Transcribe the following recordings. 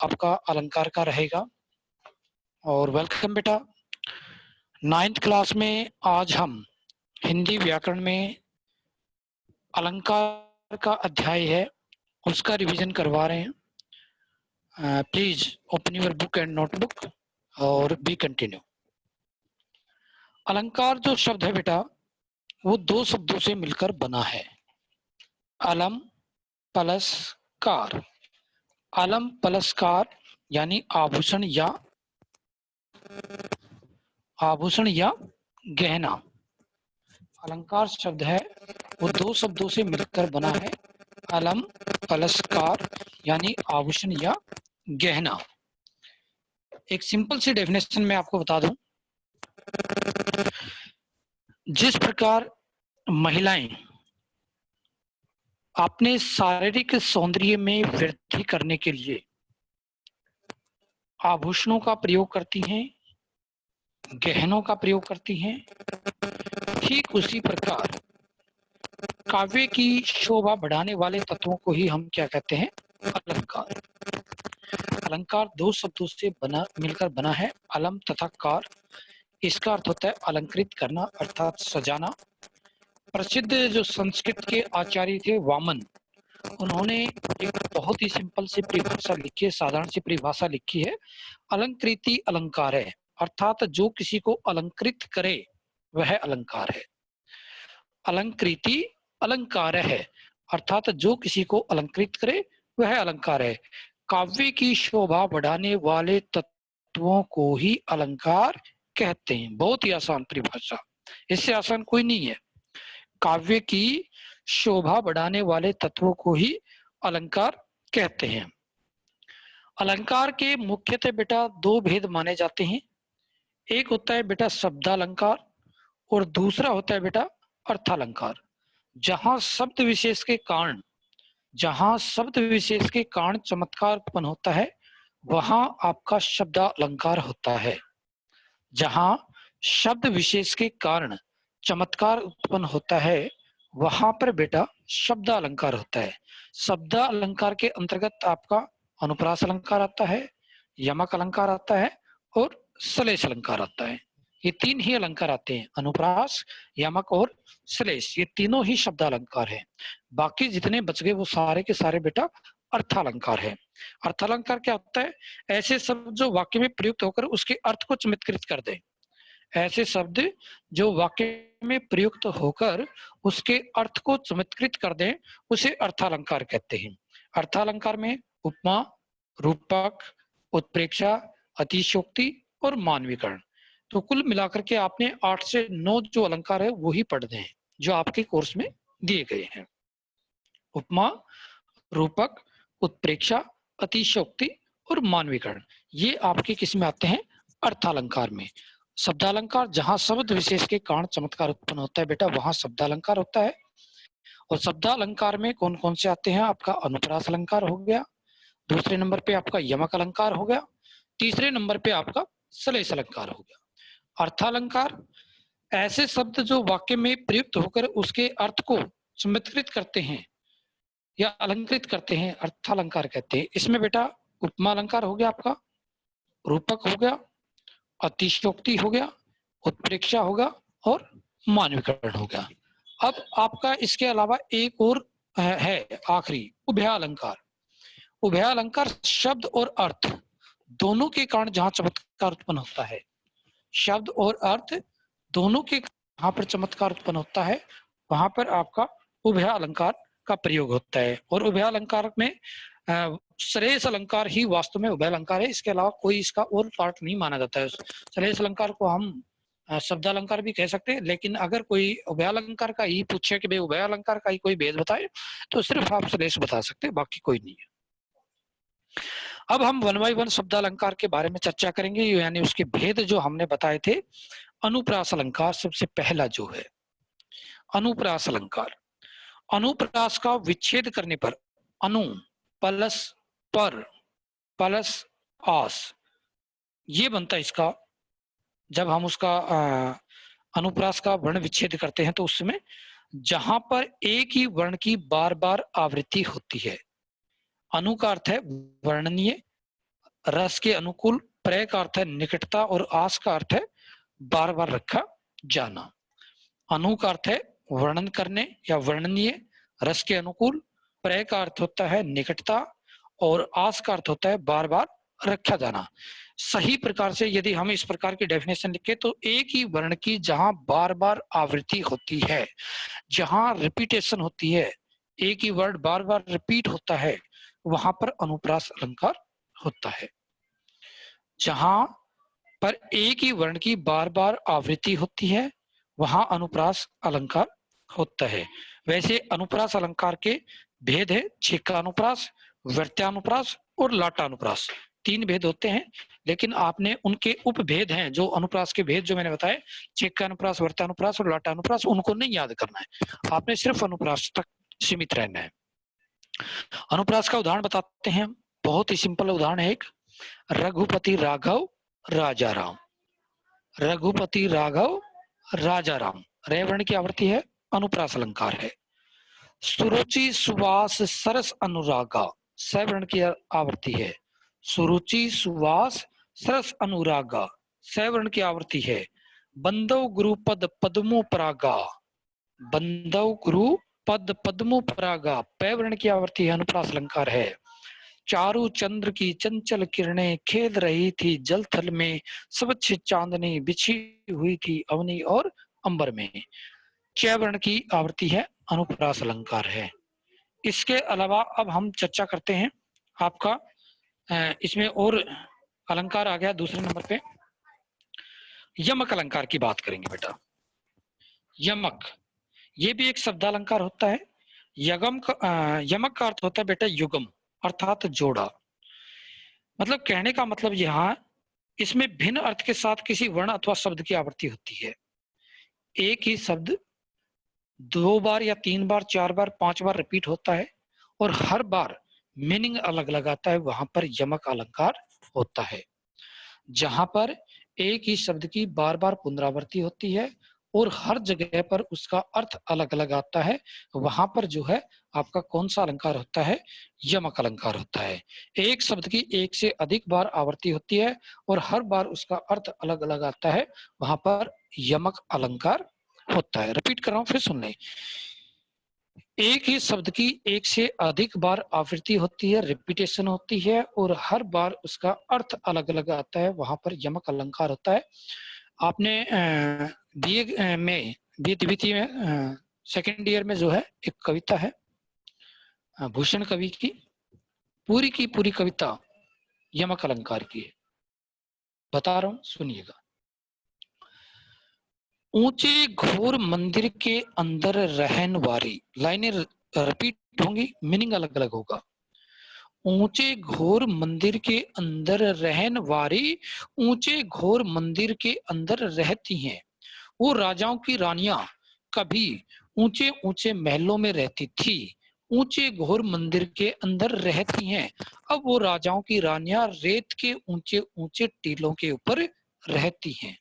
आपका अलंकार का रहेगा। और वेलकम बेटा। 9th क्लास में आज हम हिंदी व्याकरण में अलंकार का अध्याय है, उसका रिवीजन करवा रहे हैं। Please open your book and notebook और बी कंटिन्यू। अलंकार जो शब्द है बेटा, वो दो शब्दों से मिलकर बना है, अलम प्लस कार। अलम प्लस कार यानी आभूषण या गहना। अलंकार शब्द है वो दो शब्दों से मिलकर बना है, अलम प्लस कार यानी आभूषण या गहना। एक सिंपल सी डेफिनेशन में आपको बता दूं, जिस प्रकार महिलाएं अपने शारीरिक सौंदर्य में वृद्धि करने के लिए आभूषणों का प्रयोग करती हैं, गहनों का प्रयोग करती हैं, ठीक उसी प्रकार काव्य की शोभा बढ़ाने वाले तत्वों को ही हम क्या कहते हैं, अलंकार। अलंकार दो शब्दों से मिलकर बना है, अलम तथा कार। इसका अर्थ होता है अलंकृत करना अर्थात सजाना। प्रसिद्ध जो संस्कृत के आचार्य थे वामन, उन्होंने एक बहुत ही सिंपल सी परिभाषा लिखी है, साधारण सी परिभाषा लिखी है, अलंकृति अलंकार है, अर्थात जो किसी को अलंकृत करे वह अलंकार है। अलंकृति अलंकार है अर्थात जो किसी को अलंकृत करे वह अलंकार है। काव्य की शोभा बढ़ाने वाले तत्वों को ही अलंकार कहते हैं। बहुत ही आसान परिभाषा, इससे आसान कोई नहीं है। काव्य की शोभा बढ़ाने वाले तत्वों को ही अलंकार कहते हैं। अलंकार के मुख्यतः बेटा दो भेद माने जाते हैं। एक होता है बेटा शब्दालंकार और दूसरा होता है बेटा अर्थालंकार। जहां शब्द विशेष के कारण चमत्कार उत्पन्न होता है, वहां आपका शब्दालंकार होता है। जहां शब्द विशेष के कारण चमत्कार उत्पन्न होता है, वहां पर बेटा शब्दालंकार होता है। शब्दालंकार के अंतर्गत आपका अनुप्रास अलंकार आता है, यमक अलंकार आता है और श्लेष अलंकार आता है। ये तीन ही अलंकार आते हैं, अनुप्रास, यमक और श्लेष, ये तीनों ही शब्दालंकार हैं। बाकी जितने बच गए वो सारे के सारे बेटा अर्थालंकार है। अर्थालंकार क्या होता है? ऐसे शब्द जो वाक्य में प्रयुक्त होकर उसके अर्थ को चमत्कृत कर दे। ऐसे शब्द जो वाक्य में प्रयुक्त होकर उसके अर्थ को चमत्कृत कर दें, उसे अर्थालंकार कहते हैं। अर्थालंकार में उपमा, रूपक, उत्प्रेक्षा, अतिशयोक्ति और मानवीकरण, तो कुल मिलाकर के आपने 8 से 9 जो अलंकार है वो ही पढ़ने हैं, जो आपके कोर्स में दिए गए हैं। उपमा, रूपक, उत्प्रेक्षा, अतिशयोक्ति और मानवीकरण, ये आपके किस में आते हैं? अर्थालंकार में। शब्दालंकार जहां शब्द विशेष के कारण चमत्कार उत्पन्न होता है बेटा, वहां शब्दालंकार होता है। और शब्दालंकार में कौन कौन से आते हैं? आपका अनुप्रास अलंकार हो गया, दूसरे नंबर पे आपका यमक अलंकार हो गया, तीसरे नंबर पे आपका श्लेष अलंकार हो गया। अर्थालंकार ऐसे शब्द जो वाक्य में प्रयुक्त होकर उसके अर्थ को चमत्कृत करते हैं या अलंकृत करते हैं, अर्थालंकार कहते हैं। इसमें बेटा उपमा अलंकार हो गया, आपका रूपक हो गया, अतिशयोक्ति हो गया, उत्प्रेक्षा होगा और मानवीकरण हो गया। अब आपका इसके अलावा एक और है आखिरी, उभयालंकार। उभयालंकार शब्द और अर्थ दोनों के कारण जहां चमत्कार उत्पन्न होता है, शब्द और अर्थ दोनों के जहां पर चमत्कार उत्पन्न होता है, वहां पर आपका उभयालंकार का प्रयोग होता है। और उभयालंकार में श्लेष अलंकार ही वास्तव में उभयालंकार है, इसके अलावा कोई इसका और पार्ट नहीं माना जाता है। श्लेष अलंकार को हम शब्दालंकार भी कह सकते हैं, लेकिन अगर कोई उभयालंकार का ही पूछे कि भाई उभयालंकार का ही कोई भेद बताए, तो सिर्फ आप श्लेष बता सकते हैं, बाकी कोई नहीं है। अब हम 1 by 1 शब्दालंकार के बारे में चर्चा करेंगे, यानी उसके भेद जो हमने बताए थे। अनुप्रास अलंकार सबसे पहला जो है, अनुप्रास अलंकार। अनुप्रास का विच्छेद करने पर अनु प्लस पर प्लस आस, ये बनता है इसका। जब हम उसका अनुप्रास का वर्ण विच्छेद करते हैं तो उसमें जहां पर एक ही वर्ण की बार बार आवृत्ति होती है, अनु का अर्थ है वर्णनीय, रस के अनुकूल, प्रय का अर्थ है निकटता और आस का अर्थ है बार बार रखा जाना। अनु का अर्थ है वर्णन करने या वर्णनीय, रस के अनुकूल, प्रय का अर्थ होता है निकटता और आस का अर्थ होता है बार बार रखा जाना। सही प्रकार से यदि हम इस प्रकार की डेफिनेशन लिखे तो एक ही वर्ण की जहां बार बार आवृत्ति होती है, जहां रिपीटेशन होती है, एक ही वर्ड बार बार रिपीट होता है, वहां पर अनुप्रास अलंकार होता है। जहां पर एक ही वर्ण की बार बार आवृत्ति होती है वहां अनुप्रास अलंकार होता है। वैसे अनुप्रास अलंकार के भेद है छेकानुप्रास, व्यर्त्यानुप्रास और लाटानुप्रास। 3 भेद होते हैं, लेकिन आपने उनके उपभेद हैं जो अनुप्रास के भेद जो मैंने बताए, छेकानुप्रास, व्यर्त्यानुप्रास और लाटानुप्रास, उनको नहीं याद करना है, आपने सिर्फ अनुप्रास तक सीमित रहना है। अनुप्रास का उदाहरण बताते हैं, बहुत ही सिंपल उदाहरण है एक, रघुपति राघव राजा राम। रघुपति राघव राजा राम, रे वर्ण की आवृत्ति है, अनुप्रास अलंकार है। सुरुचि सुवास सरस अनुरागा, स वर्ण की आवृत्ति है। सुरुचि सुवास सरस अनुरागा, स वर्ण की आवृत्ति है। बंदव गुरु पद पद्मो परागा, बंदव गुरु पद पद्मो परागा, प वर्ण की आवृत्ति है, अनुप्रास अलंकार है। चारु चंद्र की चंचल किरणें खेल रही थी जल थल में, स्वच्छ चांदनी बिछी हुई थी अवनी और अंबर में, च वर्ण की आवृत्ति है, अनुप्रास अलंकार है। इसके अलावा अब हम चर्चा करते हैं आपका इसमें और अलंकार आ गया दूसरे नंबर पे, यमक अलंकार की बात करेंगे बेटा। यमक, ये भी एक शब्दालंकार होता है। यमक का अर्थ होता है बेटा युगम, अर्थात जोड़ा। मतलब कहने का मतलब यहाँ इसमें भिन्न अर्थ के साथ किसी वर्ण अथवा शब्द की आवृत्ति होती है। एक ही शब्द 2 बार या 3 बार, 4 बार, 5 बार रिपीट होता है और हर बार मीनिंग अलग अलग आता है, वहां पर यमक अलंकार होता है। जहां पर एक ही शब्द की बार बार पुनरावृत्ति होती है और हर जगह पर उसका अर्थ अलग अलग आता है, वहां पर जो है आपका कौन सा अलंकार होता है, यमक अलंकार होता है। एक शब्द की एक से अधिक बार आवृत्ति होती है और हर बार उसका अर्थ अलग अलग आता है, वहां पर यमक अलंकार होता है। रिपीट कर रहा हूं, फिर सुन लें। एक ही शब्द की एक से अधिक बार आवृत्ति होती है, रिपीटेशन होती है और हर बार उसका अर्थ अलग अलग आता है, वहां पर यमक अलंकार होता है। आपने बीए में, बीए द्वितीय में सेकेंड ईयर में जो है एक कविता है भूषण कवि की पूरी कविता यमक अलंकार की है, बता रहा हूं, सुनिएगा। ऊंचे घोर मंदिर के अंदर रहन वारी, लाइनें रिपीट होंगी, मीनिंग अलग अलग होगा। ऊंचे घोर मंदिर के अंदर रहन वारी, ऊंचे घोर मंदिर के अंदर रहती हैं। वो राजाओं की रानियां कभी ऊंचे ऊंचे महलों में रहती थी, ऊंचे घोर मंदिर के अंदर रहती हैं। अब वो राजाओं की रानियां रेत के ऊंचे ऊंचे टीलों के ऊपर रहती हैं।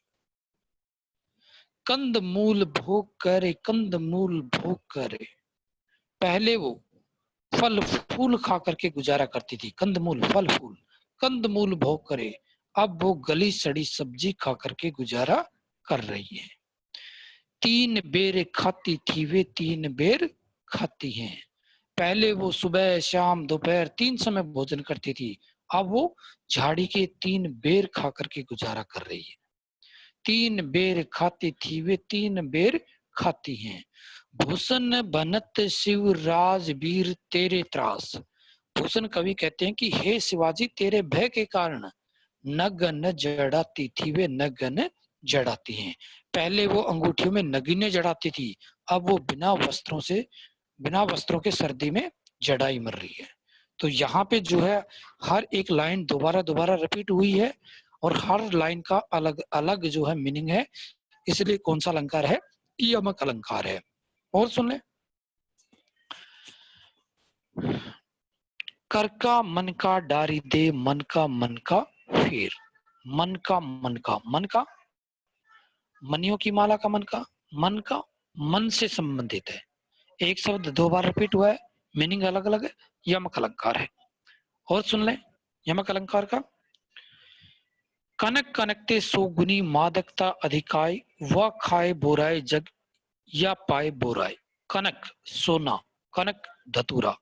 कंद मूल भोग करे, कंद मूल भोग करे, पहले वो फल फूल खा करके गुजारा करती थी, कंदमूल फल फूल, कंदमूल भोग करे, अब वो गली सड़ी सब्जी खा करके गुजारा कर रही है। 3 बेर खाती थी वे, 3 बेर खाती हैं। पहले वो सुबह शाम दोपहर 3 समय भोजन करती थी, अब वो झाड़ी के 3 बेर खा करके गुजारा कर रही है। 3 बेर खाती थी वे, 3 बेर खाती हैं। भूषण बनत शिव राजवीर तेरे त्रास, भूषण कवि कहते हैं कि हे शिवाजी तेरे भय के कारण नगन जड़ाती थी वे, नगन जड़ाती हैं। पहले वो अंगूठियों में नगीने जड़ाती थी, अब वो बिना वस्त्रों के सर्दी में जड़ाई मर रही है। तो यहाँ पे जो है हर एक लाइन दोबारा रिपीट हुई है और हर लाइन का अलग अलग जो है मीनिंग है, इसलिए कौन सा अलंकार है, यमक अलंकार है। और सुन ले, कर का मन का डारी दे, मन का फेर, मन का मनियों की माला का मन का मन से संबंधित है। एक शब्द 2 बार रिपीट हुआ है, मीनिंग अलग अलग है, यमक अलंकार है। और सुन ले यमक अलंकार का, कनक कनकते सो गुनी मादकता अधिकाय, व खाए बोराए जग या पाए बोराए। कनक सोना, कनक धतूरा।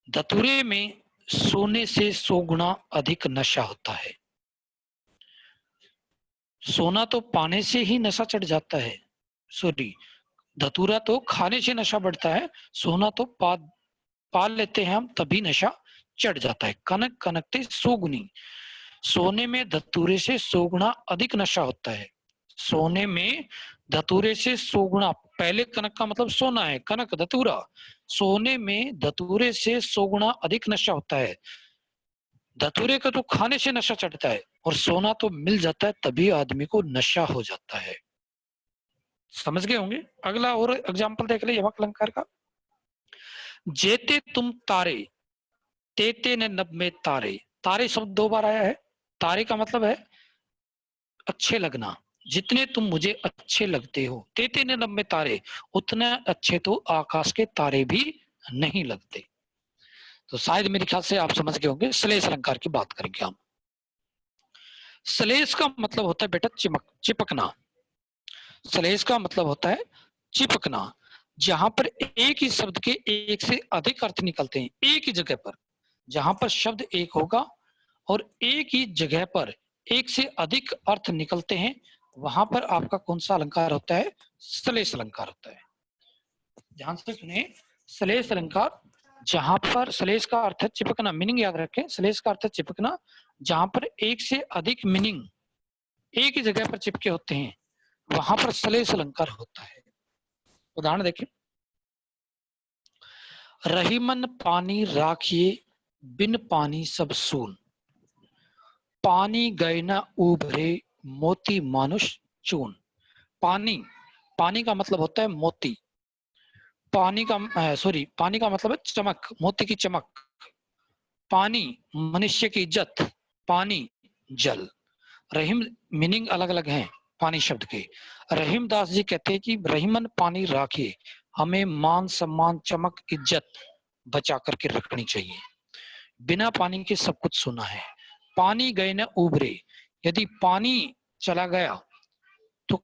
धतूरे में सोने से 100 गुना अधिक नशा होता है। सोना तो पाने से ही नशा चढ़ जाता है, सॉरी, धतूरा तो खाने से नशा बढ़ता है, सोना तो पाल लेते हैं हम तभी नशा चढ़ जाता है। कनक कनकते 100 गुनी, सोने में धतूरे से 100 गुना अधिक नशा होता है। सोने में धतूरे से 100 गुना, पहले कनक का मतलब सोना है, कनक धतूरा, सोने में धतूरे से 100 गुना अधिक नशा होता है। धतूरे का तो खाने से नशा चढ़ता है और सोना तो मिल जाता है तभी आदमी को नशा हो जाता है। समझ गए होंगे। अगला और एग्जाम्पल देख ले यमक अलंकार का। जेते तुम तारे, तेते ने नभ में तारे। तारे शब्द 2 बार आया है। तारे का मतलब है अच्छे लगना, जितने तुम मुझे अच्छे लगते हो। तेते ने नभ में तारे, उतने अच्छे तो आकाश के तारे भी नहीं लगते। तो शायद मेरे ख्याल से आप समझ गए होंगे। श्लेष अलंकार की बात करेंगे हम। श्लेष का मतलब होता है बेटा चिपकना। श्लेष का मतलब होता है चिपकना, जहां पर एक ही शब्द के एक से अधिक अर्थ निकलते हैं एक ही जगह पर। जहां पर शब्द एक होगा और एक ही जगह पर एक से अधिक अर्थ निकलते हैं, वहां पर आपका कौन सा अलंकार होता है? श्लेष अलंकार होता है। ध्यान से सुनिए, श्लेष अलंकार, जहां पर श्लेष का अर्थ है चिपकना, मीनिंग याद रखें, श्लेष का अर्थ है चिपकना, जहां पर एक से अधिक मीनिंग एक ही जगह पर चिपके होते हैं, वहां पर श्लेष अलंकार होता है। उदाहरण देखें। रहीमन पानी राखिए, बिन पानी सब सून। पानी गए न उभरे, मोती मानुष चून। पानी, पानी का मतलब होता है मोती। पानी का पानी का मतलब है चमक, मोती की चमक। पानी मनुष्य की इज्जत, पानी जल। रहीम मीनिंग अलग अलग हैं पानी शब्द के। रहीम दास जी कहते हैं कि रहीमन पानी राखिए, हमें मान सम्मान चमक इज्जत बचा करके रखनी चाहिए। बिना पानी के सब कुछ सुना है। पानी गए न उभरे, यदि पानी चला गया तो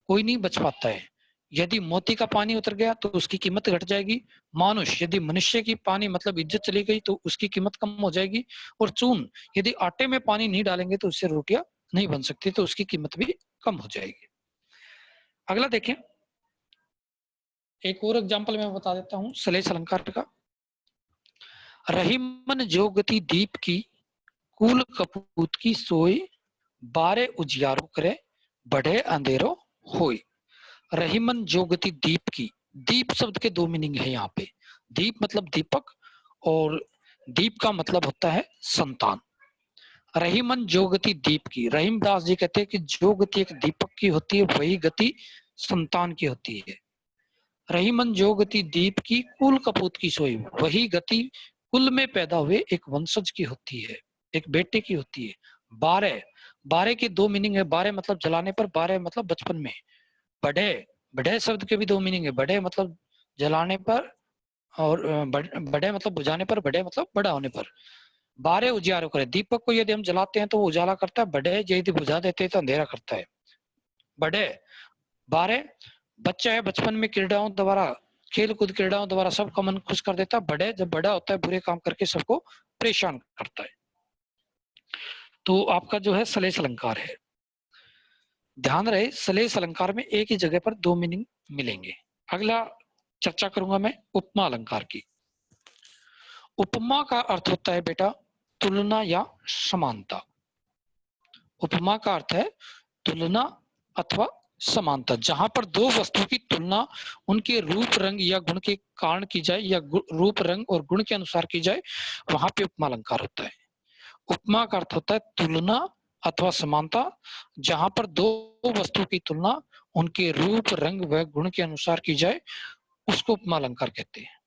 कोई नहीं बच पाता है। यदि मोती का पानी उतर गया तो उसकी कीमत घट जाएगी। मानुष, यदि मनुष्य की पानी मतलब इज्जत चली गई तो उसकी कीमत कम हो जाएगी। और चून, यदि आटे में पानी नहीं डालेंगे तो उससे रोटियां नहीं बन सकती, तो उसकी कीमत भी कम हो जाएगी। अगला देखें, एक और एग्जाम्पल मैं बता देता हूं श्लेष अलंकार का। रहीमन जो गति दीप की, कुल कपूत की सोई। बारे उजियारो करे, बढ़े अंधेरो होई। रहीमन जो गति दीप की, दीप शब्द के 2 मीनिंग है यहाँ पे। दीप मतलब दीपक और दीप का मतलब होता है संतान। रहीमन जो गति दीप की, रहीम दास जी कहते हैं कि जो गति एक दीपक की होती है वही गति संतान की होती है। रहीमन जो गति दीप की, कुल कपूत की सोई। वही गति कुल में पैदा हुए एक वंशज की होती है, एक बेटे की होती है। बारे, बारे के 2 मीनिंग है। बारे मतलब जलाने पर, बारे मतलब बचपन में। बढ़े, बढ़े शब्द के भी 2 मीनिंग है। बढ़े मतलब जलाने पर और बढ़े मतलब बुझाने पर, बढ़े मतलब बड़ा होने पर। बारे उजियारो करे, दीपक को यदि हम जलाते हैं तो वो उजाला करता है। बढ़े यदि बुझा देते हैं तो अंधेरा करता है। बढ़े, बारे बच्चा है, बचपन में क्रीड़ाओं द्वारा, खेल कूद क्रीड़ाओं द्वारा सबका मन खुश कर देता है। बढ़े जब बड़ा होता है बुरे काम करके सबको परेशान करता है। तो आपका जो है श्लेष अलंकार है। ध्यान रहे, श्लेष अलंकार में एक ही जगह पर 2 मीनिंग मिलेंगे। अगला चर्चा करूंगा मैं उपमा अलंकार की। उपमा का अर्थ होता है बेटा तुलना या समानता। उपमा का अर्थ है तुलना अथवा समानता, जहां पर 2 वस्तु की तुलना उनके रूप रंग या गुण के कारण की जाए या रूप रंग और गुण के अनुसार की जाए, वहां पे उपमा अलंकार होता है। उपमा का अर्थ होता है तुलना अथवा समानता, जहां पर 2 वस्तु की तुलना उनके रूप रंग व गुण के अनुसार की जाए, उसको उपमा अलंकार कहते हैं।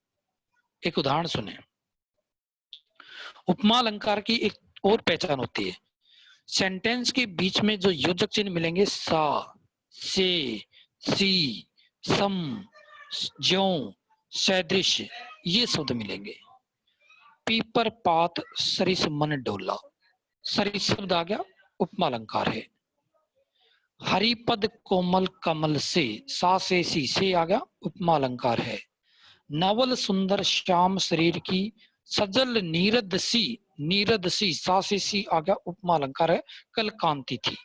एक उदाहरण सुने। उपमा अलंकार की एक और पहचान होती है, सेंटेंस के बीच में जो योजक चिन्ह मिलेंगे, सा, से, सी, सम, ज्यों, सदृश, ये शब्द मिलेंगे। पीपर पात सरिस मन डोला। सरिस शब्द आ गया, उपमा अलंकार है। हरिपद कोमल कमल से से आ गया, उपमा अलंकार है। नवल सुंदर श्याम शरीर की सजल नीरद सी सा से सी आ गया, उपमा अलंकार है। कल कांति थी।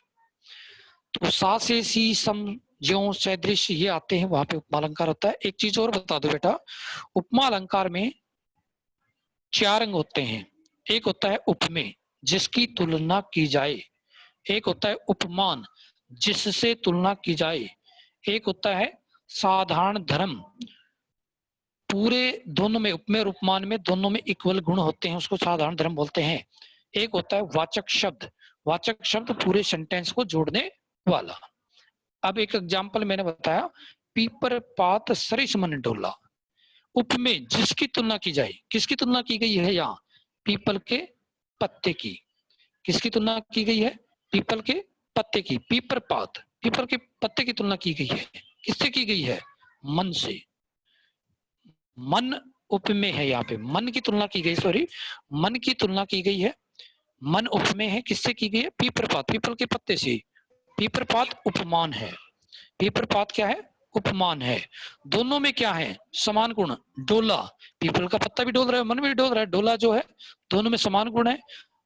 तो सा से सी सम ज्यों सदृश ये आते हैं, वहां पे उपमा अलंकार होता है। एक चीज और बता दो बेटा, उपमा अलंकार में 4 अंग होते हैं। एक होता है उपमेय, जिसकी तुलना की जाए। एक होता है उपमान, जिससे तुलना की जाए। एक होता है साधारण धर्म, पूरे दोनों में, उपमेय और उपमान में दोनों में इक्वल गुण होते हैं, उसको साधारण धर्म बोलते हैं। एक होता है वाचक शब्द, वाचक शब्द पूरे सेंटेंस को जोड़ने वाला। अब एक एग्जाम्पल मैंने बताया, पीपर पात सरिस मन डोला। उपमेय, जिसकी तुलना की जाए, किसकी तुलना की गई है यहाँ? पीपल के पत्ते की। किसकी तुलना की गई है? पीपल के पत्ते की। पीपर पात, पीपल के पत्ते की तुलना की गई है। किससे की गई है? मन से। मन उपमेय है, यहाँ पे मन की तुलना की गई, सॉरी, मन की तुलना की गई है। मन उपमेय है, किससे की गई है? पीपर पात, पीपल के पत्ते से। पीपर पात उपमान है। पीपर पात क्या है? उपमान है। दोनों में क्या है? समान गुण। डोला, पीपल का पत्ता भी डोल रहा है, मन भी डोल रहा है, डोला जो है, दोनों में समान गुण है।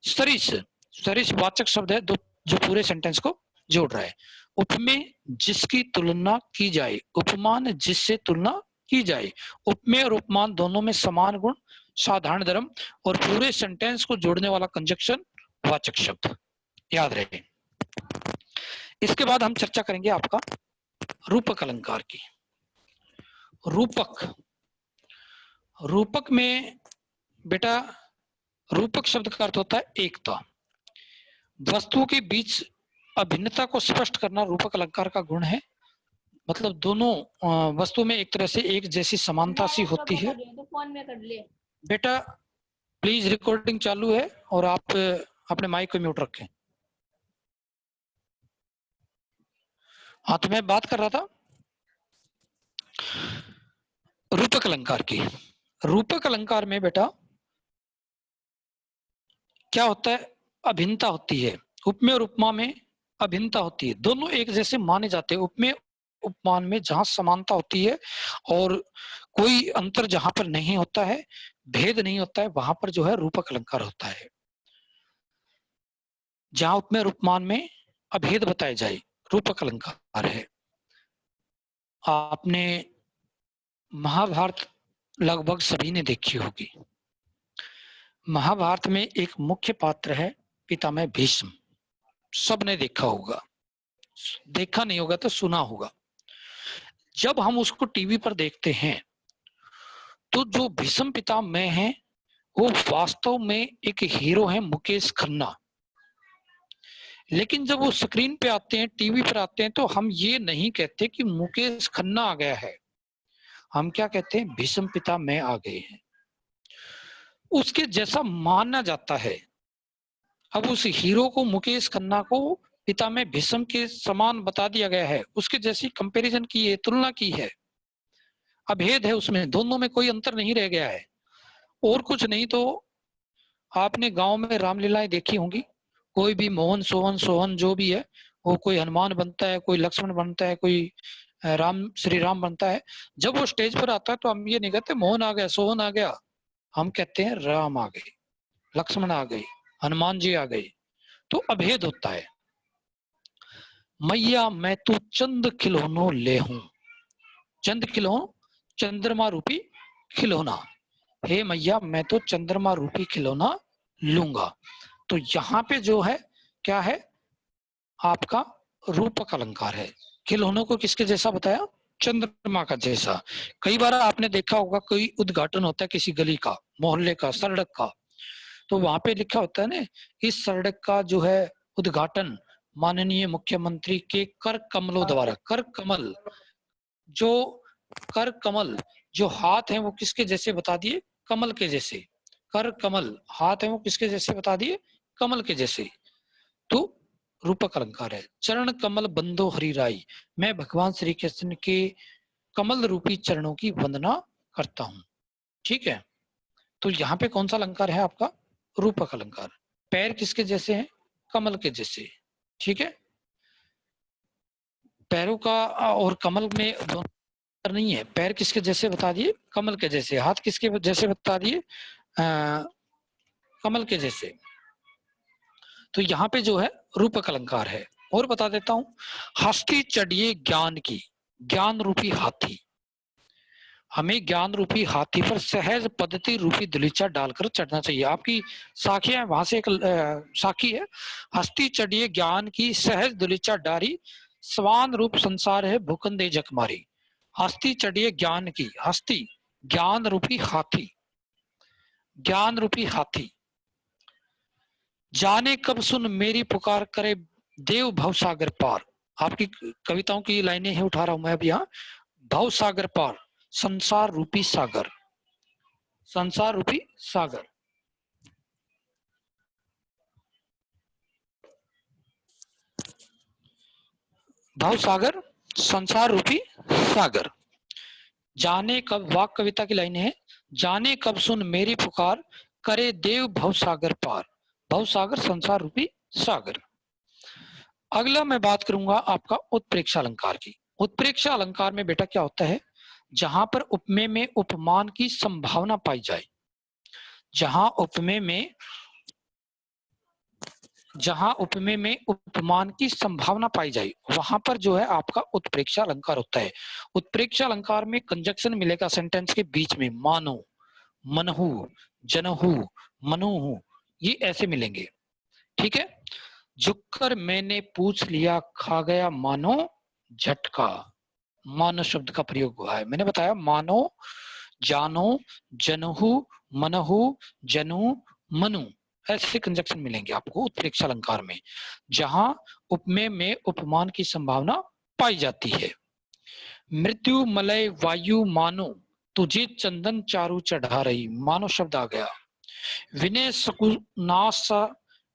सरिस, सरिस वाचक शब्द है जो पूरे सेंटेंस को जोड़ रहा है। उपमेय, जिसकी तुलना की जाए। उपमान, जिससे तुलना की जाए। उपमेय और उपमान दोनों में समान गुण, साधारण धर्म, और पूरे सेंटेंस को जोड़ने वाला कंजक्शन वाचक शब्द, याद रहे। इसके बाद हम चर्चा करेंगे आपका रूपक अलंकार की। रूपक, रूपक में बेटा, रूपक शब्द का अर्थ होता है एकता। वस्तुओं के बीच अभिन्नता को स्पष्ट करना रूपक अलंकार का गुण है। मतलब दोनों वस्तु में एक तरह से एक जैसी समानता सी होती है। तो फोन में कर ले बेटा प्लीज, रिकॉर्डिंग चालू है और आप अपने माइक को म्यूट रखें। हाँ, तो मैं बात कर रहा था रूपक अलंकार की। रूपक अलंकार में बेटा क्या होता है? अभिन्नता होती है। उपमेय और उपमा में अभिन्नता होती है, दोनों एक जैसे माने जाते हैं। उपमेय उपमान में जहां समानता होती है और कोई अंतर जहां पर नहीं होता है, भेद नहीं होता है, वहां पर जो है रूपक अलंकार होता है। जहां उपमेय और उपमान में अभेद बताए जाए, रूपक अलंकार है। आपने महाभारत लगभग सभी ने देखी होगी। महाभारत में एक मुख्य पात्र है पितामह भीष्म। सबने देखा होगा, देखा नहीं होगा तो सुना होगा। जब हम उसको टीवी पर देखते हैं तो जो भीष्म पितामह हैं वो वास्तव में एक हीरो है, मुकेश खन्ना। लेकिन जब वो स्क्रीन पे आते हैं, टीवी पर आते हैं, तो हम ये नहीं कहते कि मुकेश खन्ना आ गया है, हम क्या कहते हैं? भीष्म पितामह आ गए हैं। उसके जैसा माना जाता है। अब उस हीरो को, मुकेश खन्ना को पितामह भीष्म के समान बता दिया गया है, उसके जैसी कंपैरिजन की है, तुलना की है। अभेद है उसमें, दोनों में कोई अंतर नहीं रह गया है। और कुछ नहीं तो आपने गांव में रामलीलाएं देखी होंगी। कोई भी मोहन सोहन सोहन जो भी है, वो कोई हनुमान बनता है, कोई लक्ष्मण बनता है, कोई राम श्री राम बनता है। जब वो स्टेज पर आता है तो हम ये नहीं कहते मोहन आ गया, सोहन आ गया, हम कहते हैं राम आ गए, लक्ष्मण आ गए, हनुमान जी आ गए। तो अभेद होता है। मैया मैं तो चंद खिलौनों ले हूं, चंद खिलौन, चंद्रमा रूपी खिलौना। हे मैया मैं तो चंद्रमा रूपी खिलौना लूंगा। तो यहाँ पे जो है क्या है? आपका रूपक अलंकार है। खिलौनों को किसके जैसा बताया? चंद्रमा का जैसा। कई बार आपने देखा होगा, कोई उद्घाटन होता है किसी गली का, मोहल्ले का, सड़क का, तो वहां पे लिखा होता है ना, इस सड़क का जो है उद्घाटन माननीय मुख्यमंत्री के कर कमलों द्वारा। कर कमल, जो कर कमल जो हाथ है वो किसके जैसे बता दिए? कमल के जैसे। कर कमल हाथ है वो किसके जैसे बता दिए? कमल के जैसे। तो रूपक अलंकार है। चरण कमल बंदो हरि राई, मैं भगवान श्री कृष्ण के कमल रूपी चरणों की वंदना करता हूं। ठीक है, तो यहाँ पे कौन सा अलंकार है आपका? रूपक अलंकार। पैर किसके जैसे हैं? कमल के जैसे। ठीक है, पैरों का और कमल में दोनों नहीं है। पैर किसके जैसे बता दिए? कमल के जैसे। हाथ किसके जैसे बता दिए? कमल के जैसे। तो यहाँ पे जो है रूपक अलंकार है। और बता देता हूं, हस्ती चढ़िए ज्ञान की, ज्ञान रूपी हाथी। हमें ज्ञान रूपी हाथी पर सहज पद्धति रूपी दलीचा डालकर चढ़ना चाहिए। आपकी साखियां, वहां से एक साखी है, हस्ती चढ़िए ज्ञान की सहज दलीचा डारी, स्वान रूप संसार है भूखंदे जकमारी। हस्ती चढ़िए ज्ञान की, हस्ती ज्ञान रूपी हाथी, ज्ञान रूपी हाथी। जाने कब सुन मेरी पुकार करे देव भवसागर पार। आपकी कविताओं की लाइनें ही उठा रहा हूं मैं अब यहाँ। भवसागर पार, संसार रूपी सागर, संसार रूपी सागर। भवसागर, संसार रूपी सागर। जाने कब, वाक कविता की लाइन है, जाने कब सुन मेरी पुकार करे देव भवसागर पार, भवसागर संसार रूपी सागर। अगला मैं बात करूंगा आपका उत्प्रेक्षा अलंकार की। उत्प्रेक्षा अलंकार में बेटा क्या होता है? जहां पर उपमेय में उपमान की संभावना पाई जाए, जहां उपमेय में, जहां उपमेय में उपमान की संभावना पाई जाए, वहां पर जो है आपका उत्प्रेक्षा अलंकार होता है। उत्प्रेक्षा अलंकार में कंजक्शन मिलेगा सेंटेंस के बीच में, मानो, मनहु, जनहु, मनुहु, ये ऐसे मिलेंगे। ठीक है, झुककर मैंने पूछ लिया खा गया मानो झटका। मानो शब्द का प्रयोग हुआ है, मैंने बताया मानो, जानो, जनहु, मनहु, जनु, मनु, ऐसे कंजक्शन मिलेंगे आपको उत्प्रेक्षा अलंकार में, जहां उपमेय में उपमान की संभावना पाई जाती है। मृत्यु मलय वायु मानो तुझे चंदन चारू चढ़ा रही, मानो शब्द आ गया। विनय सकुनास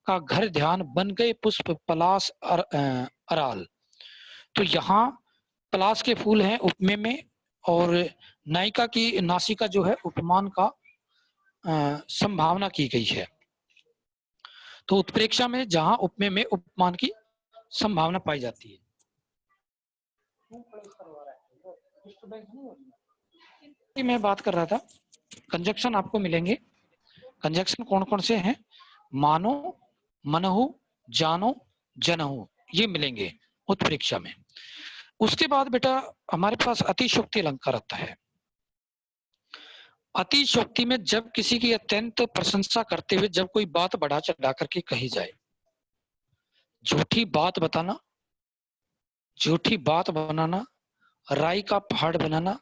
का घर ध्यान बन गए पुष्प पलास अराल। तो यहाँ पलास के फूल हैं उपमेय में, और नायिका की नासिका जो है उपमान का संभावना की गई है। तो उत्प्रेक्षा में जहां उपमेय में उपमान की संभावना पाई जाती है। मैं बात कर रहा था, कंजक्शन आपको मिलेंगे। कंजक्शन कौन कौन से हैं? मानो, मनहु, जानो, जनहु, ये मिलेंगे उत्प्रेक्षा में। उसके बाद बेटा हमारे पास अतिशोक्ति अलंकार आता है। अतिशोक्ति में जब किसी की अत्यंत प्रशंसा करते हुए जब कोई बात बढ़ा चढ़ा करके कही जाए, झूठी बात बताना, झूठी बात बनाना, राई का पहाड़ बनाना,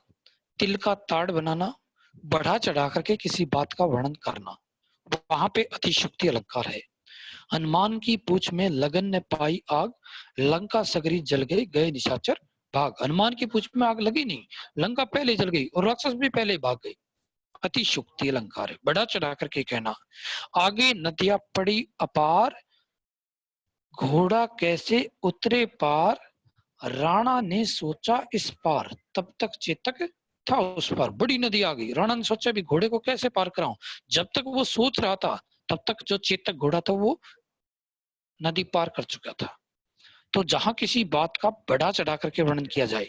तिल का ताड़ बनाना, बढ़ा चढ़ा करके किसी बात का वर्णन करना, वहां पे अतिशोक्ति अलंकार है। हनुमान की पूछ में लगन ने पाई आग, लंका सगरी जल गई गए निशाचर भाग। हनुमान की पूछ में आग लगी नहीं, लंका पहले जल गई और राक्षस भी पहले भाग गए। अतिशोक्ति अलंकार है, बढ़ा चढ़ा करके कहना। आगे नदियां पड़ी अपार, घोड़ा कैसे उतरे पार, राणा ने सोचा इस पार, तब तक चेतक था उस पार। बड़ी नदी आ गई, राणा ने सोचा भी घोड़े को कैसे पार कराऊं। जब तक वो सोच रहा था तब तक जो चेतक घोड़ा था वो नदी पार कर चुका था। तो जहां किसी बात का बढ़ा चढ़ा करके वर्णन किया जाए,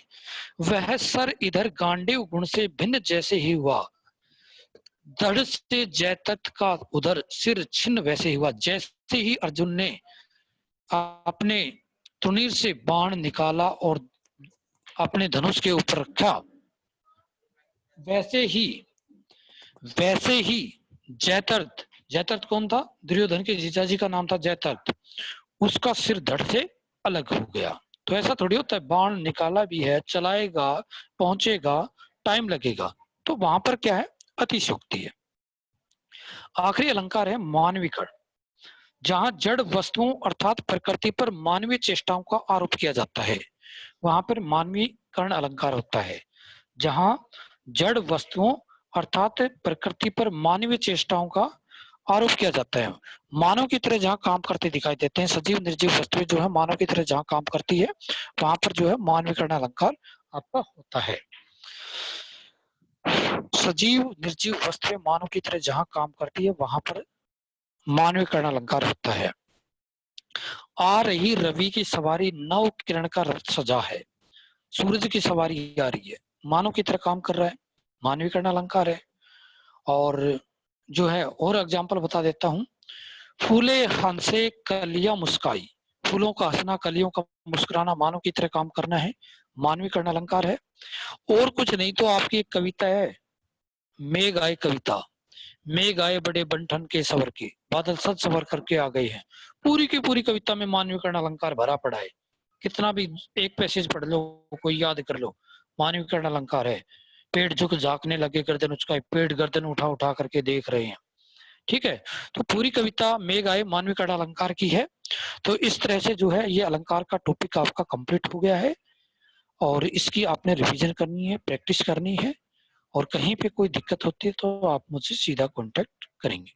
वह सर इधर गांडीव गुण से भिन्न जैसे ही हुआ, धड़ से जयतत का उधर सिर छिन्न वैसे ही हुआ। जैसे ही अर्जुन ने अपने तुनीर से बाण निकाला और अपने धनुष के ऊपर रखा, वैसे ही जयतर्थ, जयतर्थ कौन था? दुर्योधन के जीजाजी का नाम था जयतर्थ, उसका सिर धड़ से अलग हो गया। तो ऐसा थोड़ी होता है, बाण निकाला भी है, चलाएगा, पहुंचेगा, टाइम लगेगा। तो वहां पर क्या है? अतिशोक्ति है। आखिरी अलंकार है मानवीकरण, जहां जड़ वस्तुओं अर्थात प्रकृति पर मानवीय चेष्टाओं का आरोप किया जाता है, वहां पर मानवीकरण अलंकार होता है। जहां जड़ वस्तुओं अर्थात प्रकृति पर मानवीय चेष्टाओं का आरोप किया जाता है, मानव की तरह जहां काम करते दिखाई देते हैं, सजीव निर्जीव वस्तुएं जो है मानव की तरह जहां काम करती है, वहां पर जो है मानवीकरण अलंकार आपका होता है। सजीव निर्जीव वस्तुएं मानव की तरह जहां काम करती है, वहां पर मानवीकरण अलंकार होता है। आ रही रवि की सवारी नव किरण का रथ सजा है। सूरज की सवारी आ रही है, मानव की तरह काम कर रहा है, मानवीकरण अलंकार है। और जो है और एग्जाम्पल बता देता हूँ। फूले हंसे कलियां मुस्काई, फूलों का हंसना कलियों का मुस्कुराना मानव की तरह काम करना है, मानवीकरण अलंकार है। और कुछ नहीं तो आपकी एक कविता है, मेघ आए कविता, मेघ आए बड़े बंठन के सवर के, बादल सज सवर करके आ गए हैं। पूरी की पूरी कविता में मानवीकरण अलंकार भरा पड़ा है। कितना भी एक पैसेज पढ़ लो, कोई याद कर लो, मानवीकरण अलंकार है। पेड़ झुक झांकने लगे गर्दन उचकाए, पेड़ गर्दन उठा उठा करके देख रहे हैं। ठीक है, तो पूरी कविता मेघ आए मानवीकरण अलंकार की है। तो इस तरह से जो है ये अलंकार का टॉपिक आपका कंप्लीट हो गया है, और इसकी आपने रिवीजन करनी है, प्रैक्टिस करनी है। और कहीं पे कोई दिक्कत होती है तो आप मुझसे सीधा कांटेक्ट करेंगे।